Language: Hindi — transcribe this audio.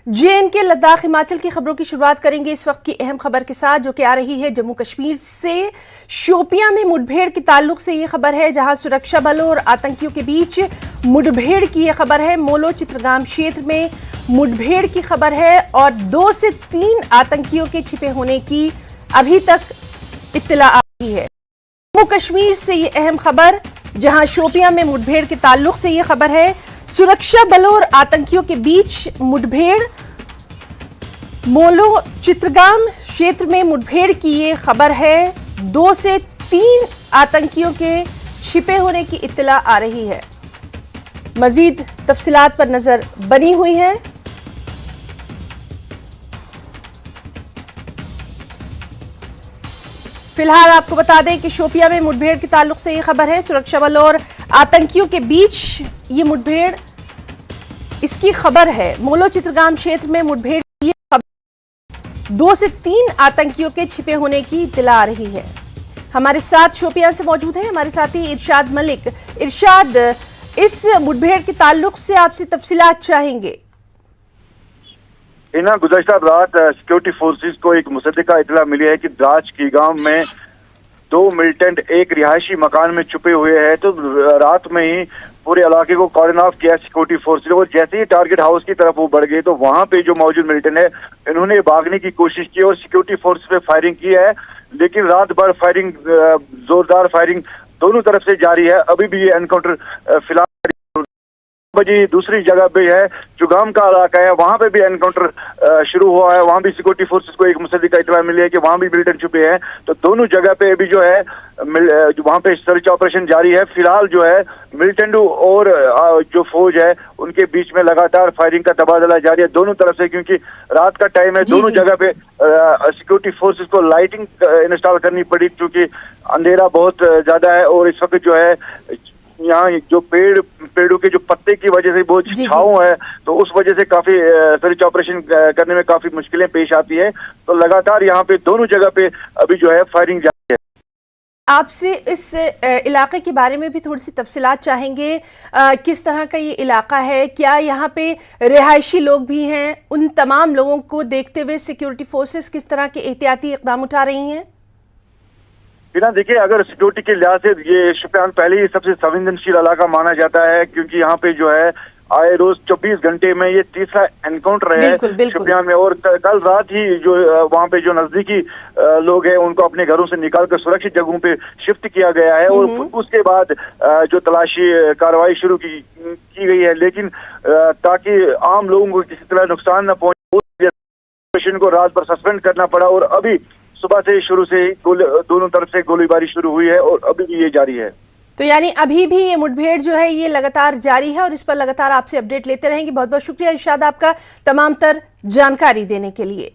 JNK लद्दाख हिमाचल की खबरों की शुरुआत करेंगे इस वक्त की अहम खबर के साथ, जो कि आ रही है जम्मू कश्मीर से। शोपियां में मुठभेड़ के ताल्लुक से ये खबर है, जहां सुरक्षा बलों और आतंकियों के बीच मुठभेड़ की ये खबर है। मोलो चित्रगाम क्षेत्र में मुठभेड़ की खबर है और 2 से 3 आतंकियों के छिपे होने की अभी तक इत्तला आ रही है। जम्मू कश्मीर से ये अहम खबर, जहां शोपियां में मुठभेड़ के ताल्लुक से ये खबर है। सुरक्षा बलों और आतंकियों के बीच मुठभेड़, मोलो चित्रगाम क्षेत्र में मुठभेड़ की ये खबर है। 2 से 3 आतंकियों के छिपे होने की इत्तला आ रही है। मजीद तफसीलात पर नजर बनी हुई है। फिलहाल आपको बता दें कि शोपियां में मुठभेड़ के ताल्लुक से ये खबर है। सुरक्षा बलों और आतंकियों के बीच ये मुठभेड़, इसकी खबर है। मोलो चित्रगाम क्षेत्र में मुठभेड़ की ये खबर, 2 से 3 आतंकियों के छिपे होने की इत्तला आ रही है। हमारे साथ शोपियां से मौजूद हैं हमारे साथी इरशाद मलिक। इरशाद, इस मुठभेड़ के ताल्लुक से आपसे तफसीलात चाहेंगे। गुज़श्ता रात सिक्योरिटी फोर्सेस को एक मुसद्दिका इत्तला मिली है कि द्राच की गांव में 2 मिलिटेंट एक रिहायशी मकान में छुपे हुए हैं। तो रात में ही पूरे इलाके को कॉर्डन ऑफ किया सिक्योरिटी फोर्सेस, और जैसे ही टारगेट हाउस की तरफ वो बढ़ गए तो वहां पे जो मौजूद मिलिटेंट है, इन्होंने भागने की कोशिश की और सिक्योरिटी फोर्स पे फायरिंग की है। लेकिन रात भर फायरिंग, जोरदार फायरिंग दोनों तरफ से जारी है। अभी भी ये एनकाउंटर फिलहाल बजी दूसरी जगह पे है, जुगाम का इलाका है, वहां पे भी एनकाउंटर शुरू हुआ है। वहां भी सिक्योरिटी फोर्सेस को एक मुसद्दिका इत्तला मिली है कि वहां भी मिलिटेंट छुपे हैं। तो दोनों जगह पे अभी जो है वहां पे सर्च ऑपरेशन जारी है। फिलहाल जो है मिलिटेंट और जो फौज है उनके बीच में लगातार फायरिंग का तबादला जारी है दोनों तरफ से, क्योंकि रात का टाइम है। दोनों जगह पे सिक्योरिटी फोर्सेस को लाइटिंग इंस्टॉल करनी पड़ी, क्योंकि अंधेरा बहुत ज्यादा है और इस वक्त जो है यहाँ जो पेड़ों के जो पत्ते की वजह से बहुत छाँव है, तो उस वजह से काफी सर्च ऑपरेशन करने में काफी मुश्किलें पेश आती है। तो लगातार यहाँ पे दोनों जगह पे अभी जो है फायरिंग जारी है। आपसे इस इलाके के बारे में भी थोड़ी सी तफसीलात चाहेंगे। किस तरह का ये इलाका है, क्या यहाँ पे रिहायशी लोग भी हैं? उन तमाम लोगों को देखते हुए सिक्योरिटी फोर्सेस किस तरह के एहतियाती इक़दाम उठा रही हैं? देखिए, अगर सिक्योरिटी के लिहाज से ये शोपियान पहले ही सबसे संवेदनशील इलाका माना जाता है, क्योंकि यहाँ पे जो है आए रोज 24 घंटे में ये तीसरा एनकाउंटर है शोपियान में। और कल रात ही जो वहाँ पे जो नजदीकी लोग हैं उनको अपने घरों से निकाल कर सुरक्षित जगहों पे शिफ्ट किया गया है, और उसके बाद जो तलाशी कार्रवाई शुरू की गई है। लेकिन ताकि आम लोगों को किसी तरह नुकसान न पहुंचे, ऑपरेशन को रात भर सस्पेंड करना पड़ा और अभी सुबह से शुरू से ही दोनों तरफ से गोलीबारी शुरू हुई है और अभी भी ये जारी है। तो यानी अभी भी ये मुठभेड़ जो है ये लगातार जारी है और इस पर लगातार आपसे अपडेट लेते रहेंगे। बहुत बहुत शुक्रिया इरशाद आपका तमाम तर जानकारी देने के लिए।